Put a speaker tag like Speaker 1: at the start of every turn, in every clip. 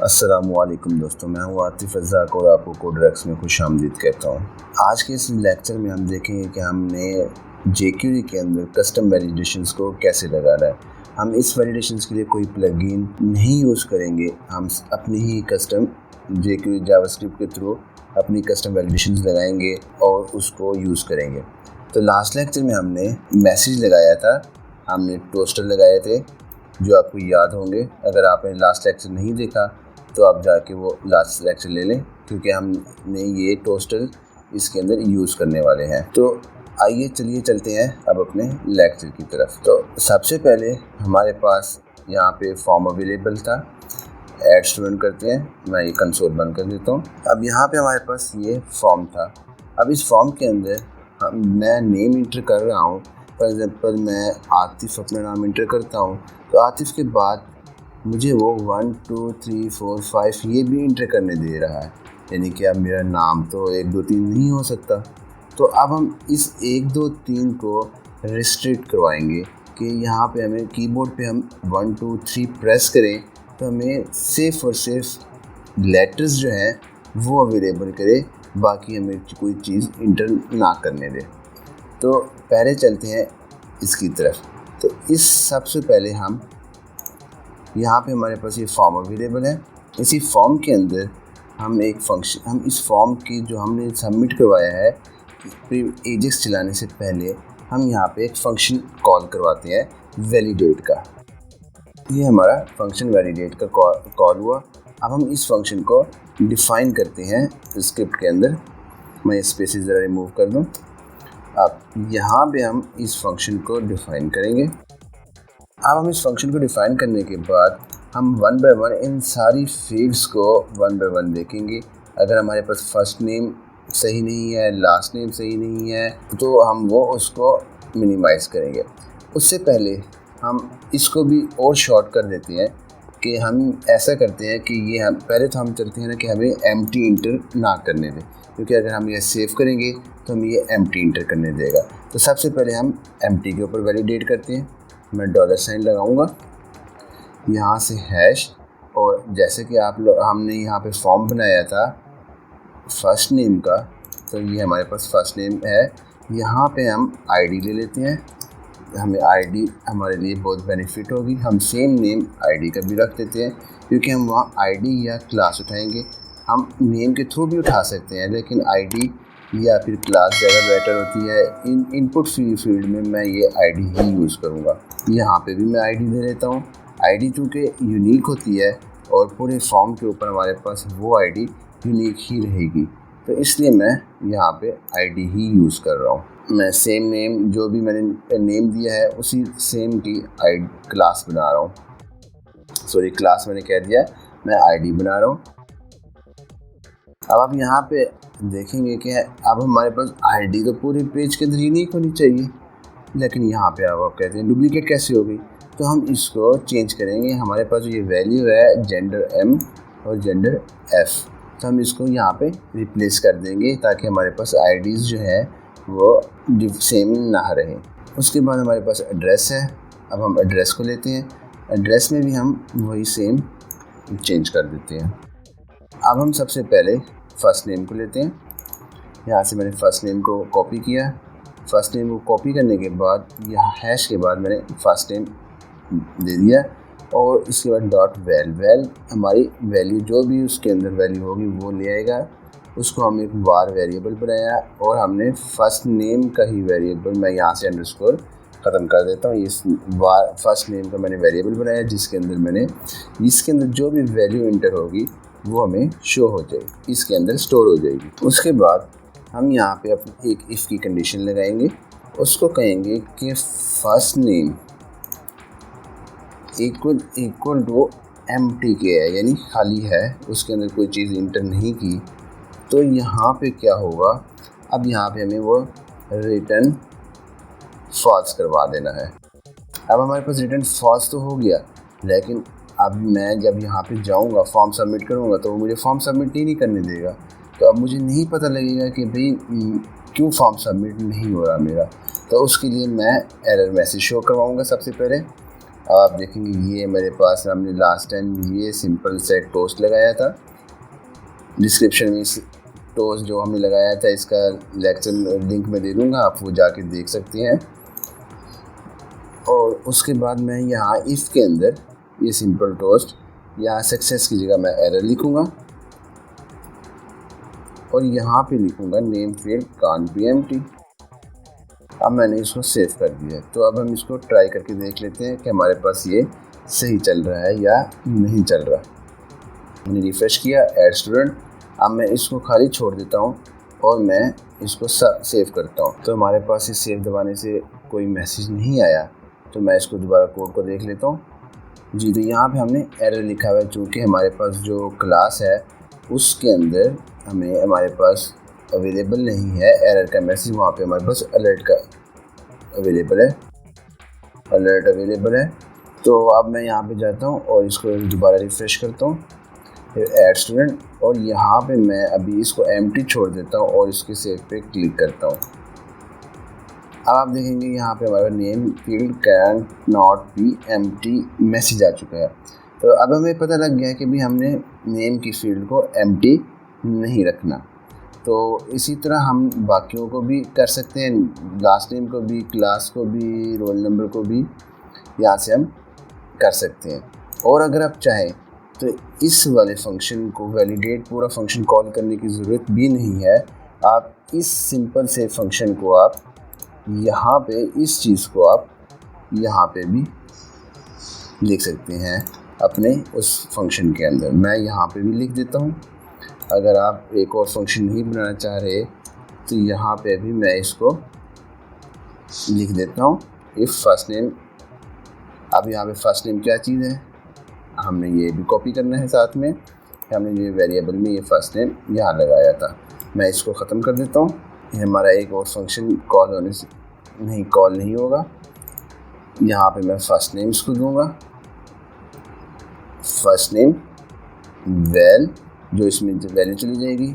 Speaker 1: अस्सलामुअलैकुम दोस्तों, मैं हूँ आतिफ रज़ाक और आपको कोडरेक्स में खुशामदीद कहता हूँ। आज के इस लेक्चर में हम देखेंगे कि हमने jQuery के अंदर कस्टम वैलिडेशंस को कैसे लगाना है। हम इस वैलिडेशंस के लिए कोई प्लगइन नहीं यूज़ करेंगे, हम अपनी ही कस्टम jQuery जावास्क्रिप्ट के थ्रू अपनी कस्टम वैलिडेशंस लगाएंगे और उसको यूज़ करेंगे। तो लास्ट लेक्चर में हमने मैसेज लगाया था, हमने टोस्टर लगाए थे जो आपको याद होंगे। अगर आपने लास्ट लेक्चर नहीं देखा तो आप जाके वो लास्ट लेक्चर ले लें, क्योंकि हमने ये टोस्टर इसके अंदर यूज़ करने वाले हैं। तो आइए चलिए चलते हैं अब अपने लेक्चर की तरफ। तो सबसे पहले हमारे पास यहाँ पे फॉर्म अवेलेबल था, ऐड स्टूडेंट करते हैं। मैं ये कंसोल बंद कर देता हूँ। अब यहाँ पे हमारे पास ये फॉर्म था। अब इस फॉर्म के अंदर मैं नेम इंटर कर रहा हूँ। फॉर एग्ज़ाम्पल मैं आतिफ अपना नाम इंटर करता हूँ, तो आतिफ के बाद मुझे वो 1 2 3 4 5 ये भी इंटर करने दे रहा है, यानी कि अब मेरा नाम तो 1 2 3 नहीं हो सकता। तो अब हम इस 1 2 3 को रिस्ट्रिक्ट करवाएंगे कि यहाँ पे हमें कीबोर्ड पे हम 1 2 3 प्रेस करें तो हमें सिर्फ और सिर्फ लेटर्स जो हैं वो अवेलेबल करे, बाकी हमें कोई चीज़ इंटर ना करने दे। तो पहले चलते हैं इसकी तरफ। तो इस सबसे पहले हम यहाँ पे हमारे पास ये फॉर्म अवेलेबल है। इसी फॉर्म के अंदर हम एक फंक्शन, हम इस फॉर्म की जो हमने सबमिट करवाया है एजेक्स चलाने से पहले हम यहाँ पे एक फंक्शन कॉल करवाते हैं वैलिडेट का। ये हमारा फंक्शन वैलिडेट का कॉल हुआ। अब हम इस फंक्शन को डिफ़ाइन करते हैं स्क्रिप्ट के अंदर। मैं स्पेसेस ज़रा रिमूव कर दूँ। अब यहाँ पे हम इस फंक्शन को डिफ़ाइन करेंगे। अब हम इस फंक्शन को डिफ़ाइन करने के बाद हम वन बाय वन इन सारी फील्ड्स को वन बाय वन देखेंगे। अगर हमारे पास फर्स्ट नेम सही नहीं है, लास्ट नेम सही नहीं है, तो हम वो उसको मिनिमाइज़ करेंगे। उससे पहले हम इसको भी और शॉर्ट कर देते हैं कि हम ऐसा करते हैं कि ये हम पहले तो हम चलते हैं ना कि हमें एम्प्टी इंटर ना करने दें, क्योंकि अगर हम ये सेव करेंगे तो हम ये एम्प्टी इंटर करने देगा। तो सबसे पहले हम एम्प्टी के ऊपर वैलिडेट करते हैं। मैं $साइन लगाऊंगा, यहाँ से हैश, और जैसे कि आप लोग हमने यहाँ पे फॉर्म बनाया था फर्स्ट नेम का, तो ये हमारे पास फर्स्ट नेम है। यहाँ पे हम आईडी ले लेते हैं। हमें आईडी हमारे लिए बहुत बेनिफिट होगी। हम सेम नेम आईडी का भी रख देते हैं, क्योंकि हम वहाँ आईडी या क्लास उठाएंगे। हम नेम के थ्रू भी उठा सकते हैं, लेकिन आईडी या फिर क्लास ज़्यादा बेटर होती है। इनपुट फील्ड में मैं ये आईडी ही यूज़ करूँगा। यहाँ पे भी मैं आईडी दे लेता हूँ। आईडी चूँकि यूनिक होती है और पूरे फॉर्म के ऊपर हमारे पास वो आईडी यूनिक ही रहेगी, तो इसलिए मैं यहाँ पे आईडी ही यूज़ कर रहा हूँ। मैं सेम नेम जो भी मैंने नेम दिया है उसी सेम की आईडी क्लास बना रहा हूँ। सॉरी, क्लास मैंने कह दिया, मैं आईडी बना रहा हूँ। अब आप यहाँ पे देखेंगे कि अब हमारे पास आईडी तो पूरे पेज के अंदर यूनिक होनी चाहिए, लेकिन यहाँ पे अब आप कहते हैं डुप्लीकेट कैसे होगी। तो हम इसको चेंज करेंगे। हमारे पास जो ये वैल्यू है जेंडर M और जेंडर F, तो हम इसको यहाँ पे रिप्लेस कर देंगे ताकि हमारे पास आईडीज़ जो है वो सेम ना रहें। उसके बाद हमारे पास एड्रेस है। अब हम एड्रेस को लेते हैं। एड्रेस में भी हम वही सेम चेंज कर देते हैं। अब हम सबसे पहले फ़र्स्ट नेम को लेते हैं। यहाँ से मैंने फ़र्स्ट नेम को कॉपी किया। फ़र्स्ट नेम को कॉपी करने के बाद यहाँ हैश के बाद मैंने फ़र्स्ट नेम दे दिया, और इसके बाद डॉट वैल हमारी वैल्यू जो भी उसके अंदर वैल्यू होगी वो ले आएगा। उसको हम एक वार वेरिएबल बनाया, और हमने फ़र्स्ट नेम का ही वेरिएबल, मैं यहाँ से अंडरस्कोर ख़त्म कर देता हूँ। इस वार फर्स्ट नेम का मैंने वेरिएबल बनाया, जिसके अंदर मैंने इसके अंदर जो भी वैल्यू इंटर होगी वो हमें शो हो जाएगी, इसके अंदर स्टोर हो जाएगी। उसके बाद हम यहाँ पे अपनी एक इफ़ की कंडीशन लगाएंगे। उसको कहेंगे कि first name equal to empty के है, यानी खाली है, उसके अंदर कोई चीज़ इंटर नहीं की। तो यहाँ पे क्या होगा, अब यहाँ पे हमें वो रिटर्न फॉल्स करवा देना है। अब हमारे पास रिटर्न फॉल्स तो हो गया, लेकिन अब मैं जब यहाँ पे जाऊँगा फॉर्म सबमिट करूँगा तो वो मुझे फॉर्म सबमिट ही नहीं करने देगा। तो अब मुझे नहीं पता लगेगा कि भाई क्यों फॉर्म सबमिट नहीं हो रहा मेरा। तो उसके लिए मैं एरर मैसेज शो करवाऊँगा सबसे पहले। अब आप देखेंगे ये मेरे पास हमने लास्ट टाइम ये सिंपल सेट टोस्ट लगाया था। डिस्क्रिप्शन में इस टोस्ट जो हमने लगाया था इसका लेक्चर लिंक मैं दे दूँगा, आप वो जाके देख सकते हैं। और उसके बाद मैं यहाँ इफ़ के अंदर ये सिंपल टोस्ट यहाँ सक्सेस की जगह मैं एरर लिखूँगा और यहाँ पे लिखूँगा name field can't be empty. अब मैंने इसको सेव कर दिया। तो अब हम इसको ट्राई करके देख लेते हैं कि हमारे पास ये सही चल रहा है या नहीं चल रहा। मैंने रिफ्रेश किया, ऐड स्टूडेंट। अब मैं इसको खाली छोड़ देता हूँ और मैं इसको सेव करता हूँ। तो हमारे पास इस सेव दबाने से कोई मैसेज नहीं आया। तो मैं इसको दोबारा कोड को देख लेता हूँ जी। तो यहाँ पे हमने एरर लिखा हुआ है, चूँकि हमारे पास जो क्लास है उसके अंदर हमारे पास अवेलेबल नहीं है एरर का मैसेज। वहाँ पे हमारे पास अलर्ट का अवेलेबल है, अलर्ट अवेलेबल है। तो अब मैं यहाँ पे जाता हूँ और इसको दोबारा रिफ्रेश करता हूँ, फिर ऐड स्टूडेंट, और यहाँ पे मैं अभी इसको एम्प्टी छोड़ देता हूँ और इसके सेव पे क्लिक करता हूँ। अब आप देखेंगे यहाँ पे हमारा name field cannot be empty message आ चुका है। तो अब हमें पता लग गया है कि भी हमने नेम की फील्ड को एम्प्टी नहीं रखना। तो इसी तरह हम बाकियों को भी कर सकते हैं, लास्ट नेम को भी, क्लास को भी, रोल नंबर को भी यहाँ से हम कर सकते हैं। और अगर आप चाहें तो इस वाले फंक्शन को वैलिडेट पूरा फंक्शन कॉल करने की ज़रूरत भी नहीं है। आप इस सिंपल से फंक्शन को आप यहाँ पे इस चीज़ को आप यहाँ पे भी लिख सकते हैं अपने उस फंक्शन के अंदर। मैं यहाँ पे भी लिख देता हूँ। अगर आप एक और फंक्शन नहीं बनाना चाह रहे तो यहाँ पे भी मैं इसको लिख देता हूँ इफ़ फर्स्ट नेम। अब यहाँ पे फर्स्ट नेम क्या चीज़ है हमने ये भी कॉपी करना है साथ में। हमने ये वेरिएबल में ये फर्स्ट नेम यहाँ लगाया था। मैं इसको ख़त्म कर देता हूँ। ये हमारा एक और फंक्शन कॉल नहीं होगा। यहाँ पे मैं फर्स्ट नेम इसको दूँगा, फर्स्ट नेम वेल, जो इसमें वैल्यू चली जाएगी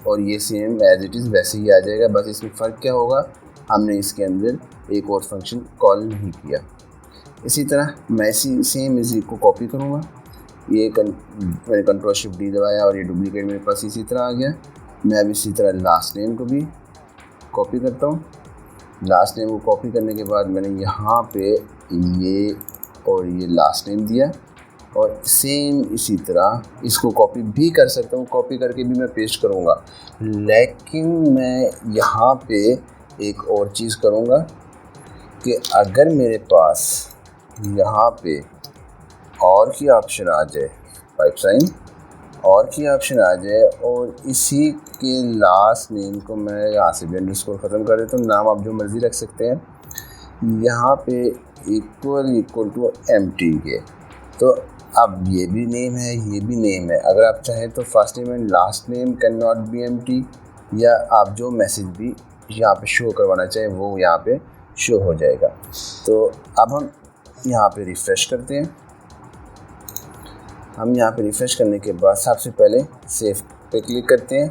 Speaker 1: और ये सेम एज इट इज़ वैसे ही आ जाएगा। बस इसमें फ़र्क क्या होगा, हमने इसके अंदर एक और फंक्शन कॉल नहीं किया। इसी तरह मैं सेम इसी को कॉपी करूँगा। ये मैंने कंट्रोल शिफ्ट डी दबाया और ये डुप्लीकेट मेरे पास इसी तरह आ गया। मैं अब इसी तरह लास्ट नेम को भी कॉपी करता हूँ। लास्ट नेम को कॉपी करने के बाद मैंने यहाँ पे ये और ये लास्ट नेम दिया और सेम इसी तरह इसको कॉपी भी कर सकता हूँ। कॉपी करके भी मैं पेस्ट करूँगा, लेकिन मैं यहाँ पे एक और चीज़ करूँगा कि अगर मेरे पास यहाँ पे और की ऑप्शन आ जाए, पाइप साइन और की ऑप्शन आ जाए और इसी के लास्ट नेम को मैं यहाँ से भी अंडरस्कोर ख़त्म कर देता हूँ। नाम आप जो मर्ज़ी रख सकते हैं। यहाँ पे इक्वल टू एम्प्टी के, तो अब ये भी नेम है, ये भी नेम है। अगर आप चाहें तो first name and last name can not be empty, या आप जो मैसेज भी यहाँ पे शो करवाना चाहें वो यहाँ पे शो हो जाएगा। तो अब हम यहाँ पे रिफ़्रेश करते हैं। हम यहाँ पे रिफ़्रेश करने के बाद सबसे पहले सेव पे क्लिक करते हैं।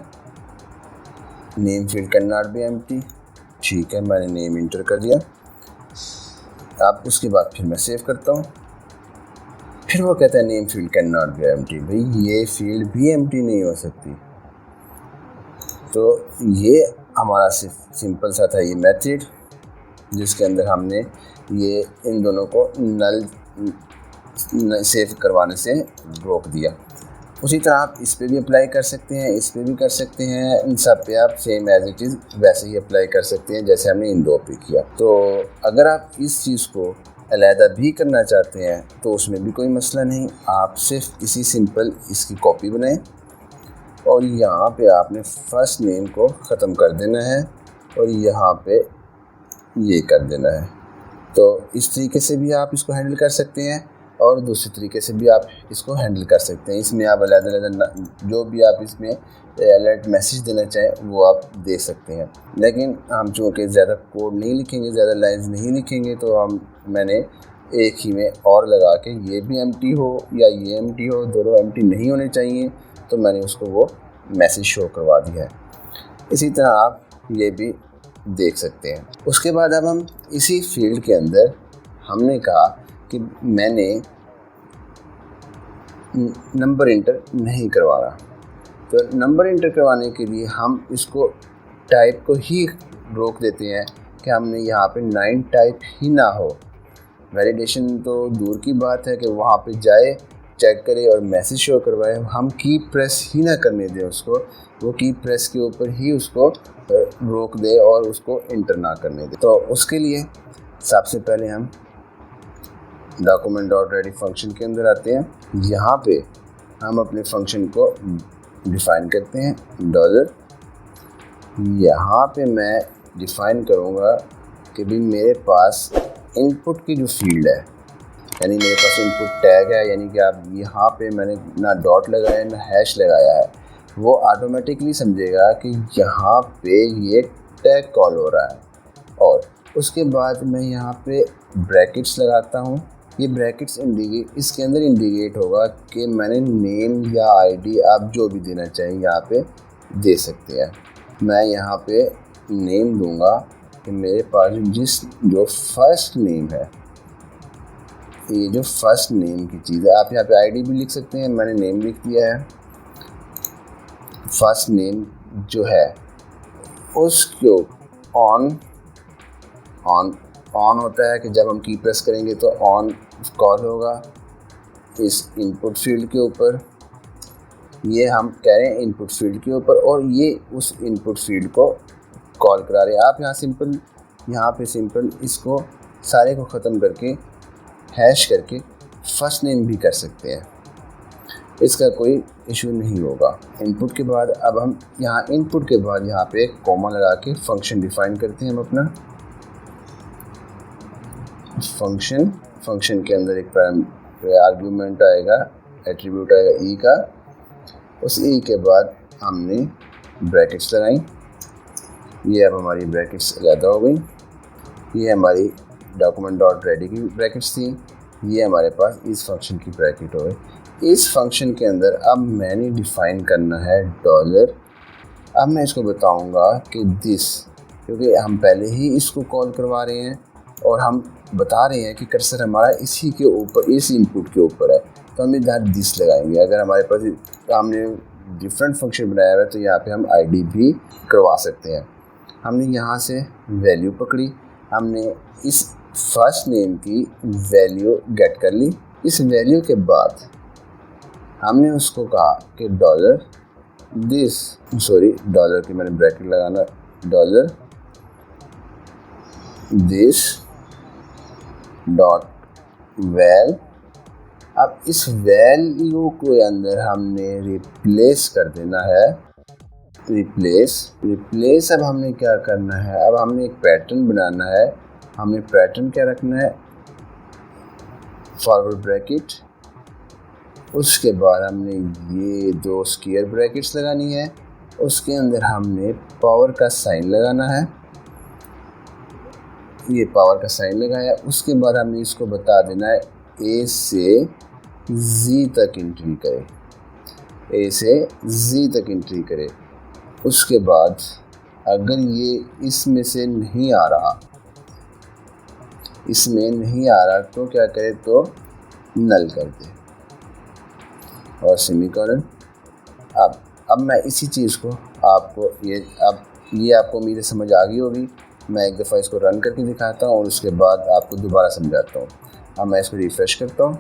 Speaker 1: Name field cannot be empty, ठीक है, मैंने नेम इंटर कर दिया। अब उसके बाद फिर मैं सेव करता हूँ। फिर वो कहता है name field cannot be empty. भाई ये फील्ड भी एम्प्टी नहीं हो सकती। तो ये हमारा सिंपल सा था ये मेथड, जिसके अंदर हमने ये इन दोनों को नल सेव करवाने से रोक दिया। उसी तरह आप इस पे भी अप्लाई कर सकते हैं, इस पे भी कर सकते हैं। इन सब पे आप सेम एज इट इज़ वैसे ही अप्लाई कर सकते हैं जैसे हमने इन दो पे किया। तो अगर आप इस चीज़ को अलहदा भी करना चाहते हैं तो उसमें भी कोई मसला नहीं। आप सिर्फ इसी सिंपल इसकी कॉपी बनाएं और यहाँ पे आपने फर्स्ट नेम को ख़त्म कर देना है और यहाँ पे ये कर देना है। तो इस तरीके से भी आप इसको हैंडल कर सकते हैं और दूसरे तरीके से भी आप इसको हैंडल कर सकते हैं। इसमें आप अलग-अलग जो भी आप इसमें अलर्ट मैसेज देना चाहें वो आप दे सकते हैं। लेकिन हम चूँकि ज़्यादा कोड नहीं लिखेंगे, ज़्यादा लाइन्स नहीं लिखेंगे, तो मैंने एक ही में और लगा के ये भी एम्प्टी हो या ये एम्प्टी हो, दोनों एम्प्टी नहीं होने चाहिए, तो मैंने उसको वो मैसेज शो करवा दिया है। इसी तरह आप ये भी देख सकते हैं। उसके बाद अब हम इसी फील्ड के अंदर हमने कहा कि मैंने नंबर इंटर नहीं करवाना। तो नंबर इंटर करवाने के लिए हम इसको टाइप को ही रोक देते हैं कि हमने यहाँ पे 9 टाइप ही ना हो। वैलिडेशन तो दूर की बात है कि वहाँ पे जाए, चेक करे और मैसेज शो करवाए, हम की प्रेस ही ना करने दें उसको, वो की प्रेस के ऊपर ही उसको रोक दे और उसको इंटर ना करने दे। तो उसके लिए सबसे पहले हम document.ready फंक्शन के अंदर आते हैं। यहाँ पे हम अपने फंक्शन को डिफ़ाइन करते हैं डॉलर। यहाँ पे मैं डिफ़ाइन करूँगा कि भाई मेरे पास इनपुट की जो फील्ड है, यानी मेरे पास इनपुट टैग है, यानी कि आप यहाँ पे मैंने ना डॉट लगाया है ना हैश लगाया है, वो ऑटोमेटिकली समझेगा कि यहाँ पे ये टैग कॉल हो रहा है। और उसके बाद मैं यहाँ पे ब्रैकेट्स लगाता हूँ। ये ब्रैकेट्स इसके अंदर इंडिकेट होगा कि मैंने नेम या आईडी आप जो भी देना चाहिए यहाँ पे दे सकते हैं। मैं यहाँ पे नेम दूंगा कि मेरे पास जो फर्स्ट नेम है, ये जो फर्स्ट नेम की चीज़ है, आप यहाँ पे आईडी भी लिख सकते हैं, मैंने नेम लिख दिया है। फर्स्ट नेम जो है उसको ऑन होता है कि जब हम की प्रेस करेंगे तो ऑन कॉल होगा इस इनपुट फील्ड के ऊपर। ये हम कह रहे हैं इनपुट फील्ड के ऊपर, और ये उस इनपुट फील्ड को कॉल करा रहे हैं। आप यहाँ पे सिंपल इसको सारे को ख़त्म करके हैश करके फर्स्ट नेम भी कर सकते हैं, इसका कोई इशू नहीं होगा। इनपुट के बाद अब हम इनपुट के बाद यहाँ पे एक कॉमा लगा के फंक्शन डिफ़ाइन करते हैं हम अपना फंक्शन के अंदर एक आर्गुमेंट आएगा, एट्रीब्यूट आएगा ई का। उस ई के बाद हमने ब्रैकेट्स लगाई, ये अब हमारी ब्रैकेट्स ज़्यादा हो गई। ये हमारी document.ready की ब्रैकेट्स थी, ये हमारे पास इस फंक्शन की ब्रैकेट हो गई। इस फंक्शन के अंदर अब मैंने डिफ़ाइन करना है डॉलर। अब मैं इसको बताऊंगा कि दिस, क्योंकि हम पहले ही इसको कॉल करवा रहे हैं और हम बता रहे हैं कि कर्सर हमारा इसी के ऊपर, इस इनपुट के ऊपर है, तो हम इधर दिस लगाएंगे। अगर हमारे पास हमने डिफरेंट फंक्शन बनाया हुआ है तो यहाँ पे हम आईडी भी करवा सकते हैं। हमने यहाँ से वैल्यू पकड़ी, हमने इस फर्स्ट नेम की वैल्यू गेट कर ली। इस वैल्यू के बाद हमने उसको कहा कि डॉलर की मैंने ब्रैकेट लगाना, डॉलर दिस डॉट वैल। अब इस वैल्यू के अंदर हमने रिप्लेस कर देना है, रिप्लेस। अब हमने क्या करना है, अब हमने एक पैटर्न बनाना है। हमने पैटर्न क्या रखना है, फॉरवर्ड ब्रैकेट, उसके बाद हमने ये 2 स्क्वायर ब्रैकेट्स लगानी है, उसके अंदर हमने पावर का साइन लगाना है। ये पावर का साइन लगाया, उसके बाद हमने इसको बता देना है ए से जी तक एंट्री करे, ए से जी तक एंट्री करे। उसके बाद अगर ये इसमें से नहीं आ रहा, तो क्या करे, तो नल कर दे और सेमीकोलन। अब मैं इसी चीज़ को आपको ये आपको उम्मीद समझ आ गई होगी। मैं एक दफ़ा इसको रन करके दिखाता हूँ और उसके बाद आपको दोबारा समझाता हूँ। अब मैं इसको रिफ़्रेश करता हूँ,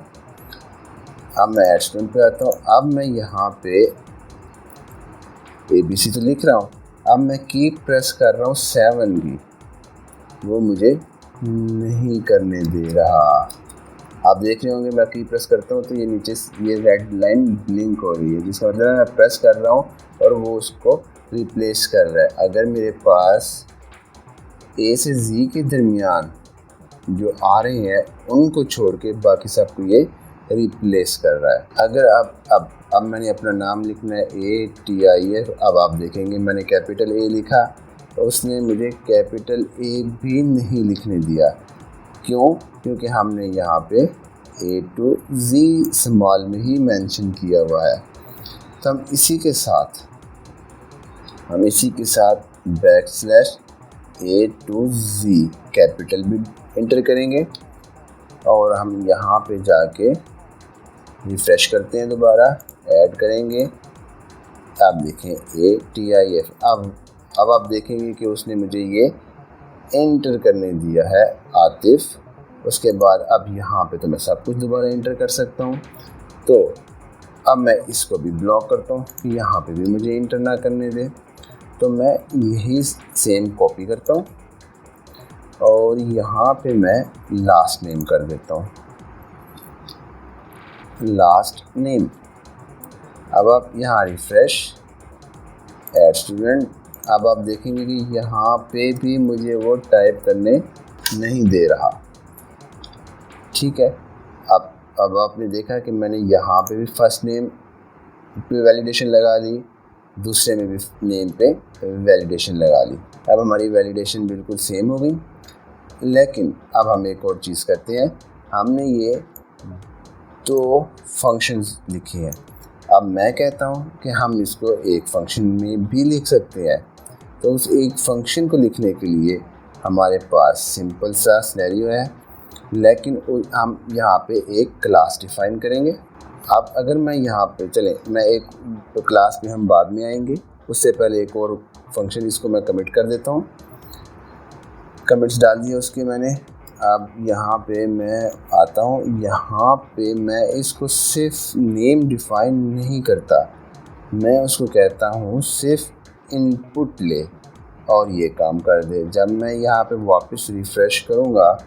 Speaker 1: अब मैं एडस्टोन पे आता हूँ। अब मैं यहाँ पे ABC तो लिख रहा हूँ, अब मैं की प्रेस कर रहा हूँ 7 की, वो मुझे नहीं करने दे रहा। आप देख रहे होंगे मैं की प्रेस करता हूँ तो ये नीचे ये रेड लाइन ब्लिंक हो रही है, जिसका मतलब है मैं प्रेस कर रहा हूँ और वो उसको रिप्लेस कर रहा है। अगर मेरे पास ए से जी के दरमियान जो आ रहे हैं उनको छोड़ के बाकी सबको ये रिप्लेस कर रहा है। अगर अब मैंने अपना नाम लिखना है ATIF, अब आप देखेंगे मैंने कैपिटल A लिखा तो उसने मुझे कैपिटल A भी नहीं लिखने दिया। क्यों? क्योंकि हमने यहाँ पे A to Z स्मॉल में ही मेंशन किया हुआ है। तो हम इसी के साथ backslash A to Z capital भी एंटर करेंगे और हम यहाँ पे जाके रिफ़्रेश करते हैं, दोबारा ऐड करेंगे। आप देखें ATIF। अब आप देखेंगे कि उसने मुझे ये एंटर करने दिया है आतिफ। उसके बाद अब यहाँ पे तो मैं सब कुछ दोबारा एंटर कर सकता हूँ। तो अब मैं इसको भी ब्लॉक करता हूँ कि यहाँ पे भी मुझे एंटर ना करने दे। तो मैं यही सेम कॉपी करता हूँ और यहाँ पे मैं लास्ट नेम कर देता हूँ, लास्ट नेम। अब आप यहाँ रिफ़्रेश, ऐड स्टूडेंट। अब आप देखेंगे कि यहाँ पे भी मुझे वो टाइप करने नहीं दे रहा। ठीक है, अब आपने देखा कि मैंने यहाँ पे भी फर्स्ट नेम पे वैलिडेशन लगा ली, दूसरे में भी नेम पे वैलिडेशन लगा ली। अब हमारी वैलिडेशन बिल्कुल सेम हो गई। लेकिन अब हम एक और चीज़ करते हैं, हमने ये 2 फंक्शंस लिखे हैं। अब मैं कहता हूँ कि हम इसको एक फंक्शन में भी लिख सकते हैं। तो उस एक फंक्शन को लिखने के लिए हमारे पास सिंपल सा सिनेरियो है, लेकिन हम यहाँ पे एक क्लास डिफाइन करेंगे। अब अगर मैं यहाँ पे मैं एक क्लास में हम बाद में आएंगे, उससे पहले एक और फंक्शन इसको मैं कमिट कर देता हूँ। कमिट्स डाल दिए उसके मैंने। अब यहाँ पे मैं आता हूँ, यहाँ पे मैं इसको सिर्फ नेम डिफाइन नहीं करता, मैं उसको कहता हूँ सिर्फ इनपुट ले और ये काम कर दे। जब मैं यहाँ पे वापस रिफ़्रेश करूँगा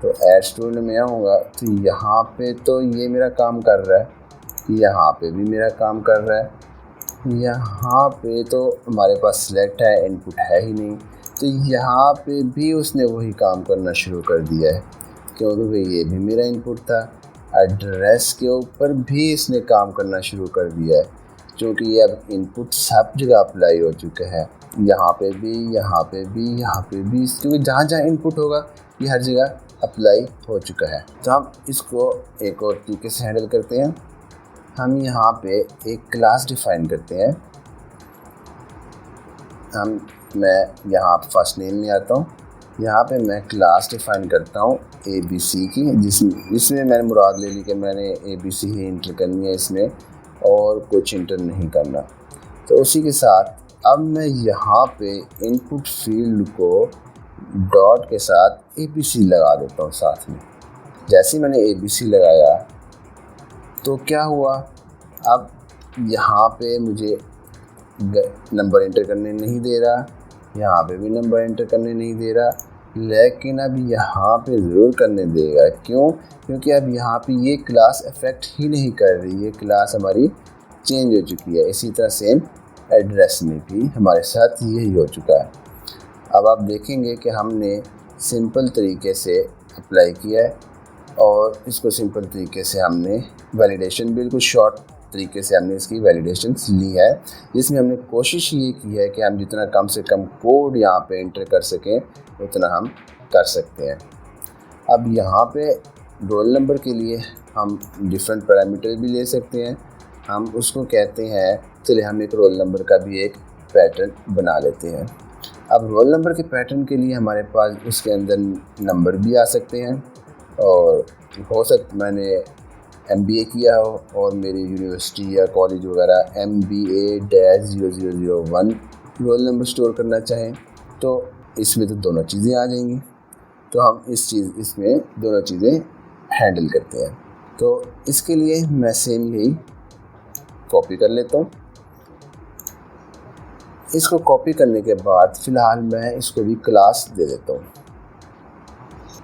Speaker 1: तो ऐड स्टूडेंट में आऊँगा तो यहाँ पे तो ये मेरा काम कर रहा है, यहाँ पे भी मेरा काम कर रहा है, यहाँ पे तो हमारे पास सिलेक्ट है, इनपुट है ही नहीं। तो यहाँ पे भी उसने वही काम करना शुरू कर दिया है, क्योंकि ये भी मेरा इनपुट था। एड्रेस के ऊपर भी इसने काम करना शुरू कर दिया है, क्योंकि ये अब इनपुट सब जगह अप्लाई हो चुका है, यहाँ पे भी, यहाँ पे भी, यहाँ पे भी, क्योंकि जहाँ जहाँ इनपुट होगा ये हर जगह अप्लाई हो चुका है। तो हम इसको एक और तरीके से हैंडल करते हैं। हम यहाँ पे एक क्लास डिफाइन करते हैं। मैं यहाँ फर्स्ट नेम में आता हूँ, यहाँ पे मैं क्लास डिफाइन करता हूँ ABC की, जिसमें मैंने मुराद ले ली कि मैंने ABC ही इंटर करनी है इसमें और कुछ इंटर नहीं करना। तो उसी के साथ अब मैं यहाँ पे इनपुट फील्ड को डॉट के साथ ABC लगा देता हूँ साथ में। जैसे ही मैंने ABC लगाया तो क्या हुआ, अब यहाँ पे मुझे नंबर एंटर करने नहीं दे रहा, यहाँ पे भी नंबर एंटर करने नहीं दे रहा, लेकिन अब यहाँ पे ज़रूर करने देगा। क्यों? क्योंकि अब यहाँ पे ये क्लास अफेक्ट ही नहीं कर रही, ये क्लास हमारी चेंज हो चुकी है। इसी तरह सेम एड्रेस में भी हमारे साथ यही हो चुका है। अब आप देखेंगे कि हमने सिंपल तरीके से अप्लाई किया है और इसको सिंपल तरीके से हमने वैलिडेशन, बिल्कुल शॉर्ट तरीके से हमने इसकी वैलिडेशन ली है, जिसमें हमने कोशिश ये की है कि हम जितना कम से कम कोड यहाँ पे एंटर कर सकें उतना हम कर सकते हैं। अब यहाँ पे रोल नंबर के लिए हम डिफरेंट पैरामीटर भी ले सकते हैं। हम उसको कहते हैं, चलिए हम एक रोल नंबर का भी एक पैटर्न बना लेते हैं। अब रोल नंबर के पैटर्न के लिए हमारे पास उसके अंदर नंबर भी आ सकते हैं, और हो सकता मैंने MBA किया हो और मेरी यूनिवर्सिटी या कॉलेज वगैरह MBA-0001 रोल नंबर स्टोर करना चाहें तो इसमें तो दोनों चीज़ें आ जाएंगी। तो हम इसमें दोनों चीज़ें हैंडल करते हैं। तो इसके लिए मैं सेम यही कॉपी कर लेता हूँ। इसको कॉपी करने के बाद फ़िलहाल मैं इसको भी क्लास दे देता हूँ।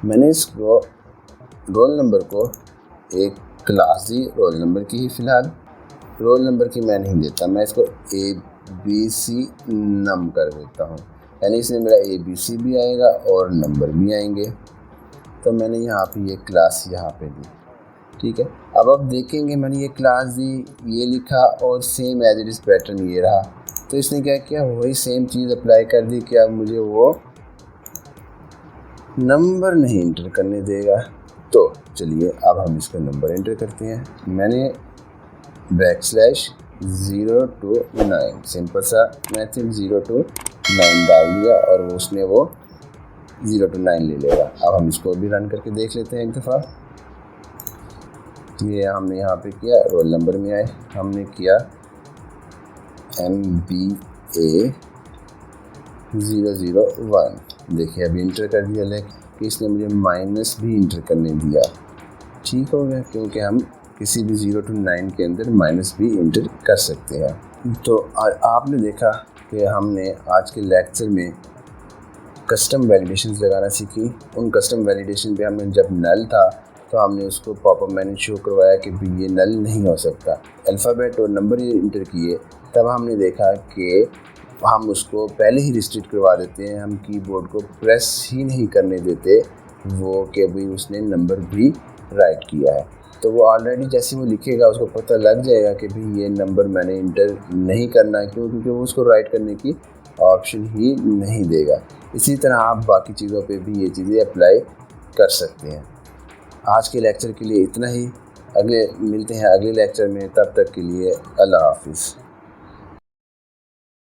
Speaker 1: मैंने इसको रोल नंबर को एक क्लास दी, रोल नंबर की ही, फ़िलहाल रोल नंबर की मैं नहीं देता, मैं इसको ABC नम कर देता हूँ, यानी इसमें मेरा ABC भी आएगा और नंबर भी आएंगे। तो मैंने यहाँ पे ये क्लास यहाँ पे दी, ठीक है। अब आप देखेंगे मैंने ये क्लास दी, ये लिखा और same as it is pattern ये रहा। तो इसने क्या किया, वही सेम चीज़ अप्लाई कर दी कि अब मुझे वो नंबर नहीं इंटर करने देगा। तो चलिए अब हम इसका नंबर एंटर करते हैं। मैंने \0 to 9 सिंपल सा मैथड 0 to 9 डाल दिया और उसने वो 0 to 9 ले लेगा। अब हम इसको भी रन करके देख लेते हैं एक दफ़ा। ये हमने यहाँ पे किया, रोल नंबर में आए, हमने किया MBA001। देखिए अभी इंटर कर दिया, लेकिन इसने मुझे माइनस भी इंटर करने दिया। ठीक हो गया, क्योंकि हम किसी भी 0 to 9 के अंदर माइनस भी इंटर कर सकते हैं। तो आपने देखा कि हमने आज के लेक्चर में कस्टम वैलिडेशंस लगाना सीखी। उन कस्टम वैलिडेशन पे हमने जब नल था तो हमने उसको पॉपअप मैंने शो करवाया कि भी ये नल नहीं हो सकता। अल्फ़ाबेट और नंबर ये इंटर किए, तब हमने देखा कि हम उसको पहले ही रिस्ट्रिक्ट करवा देते हैं, हम कीबोर्ड को प्रेस ही नहीं करने देते वो कि भाई उसने नंबर भी राइट किया है। तो वो ऑलरेडी जैसे वो लिखेगा उसको पता लग जाएगा कि भाई ये नंबर मैंने इंटर नहीं करना है, क्यों? क्योंकि वो उसको राइट करने की ऑप्शन ही नहीं देगा। इसी तरह आप बाकी चीज़ों पे भी ये चीज़ें अप्लाई कर सकते हैं। आज के लेक्चर के लिए इतना ही, मिलते हैं अगले लेक्चर में, तब तक के लिए अल्लाह हाफिज़।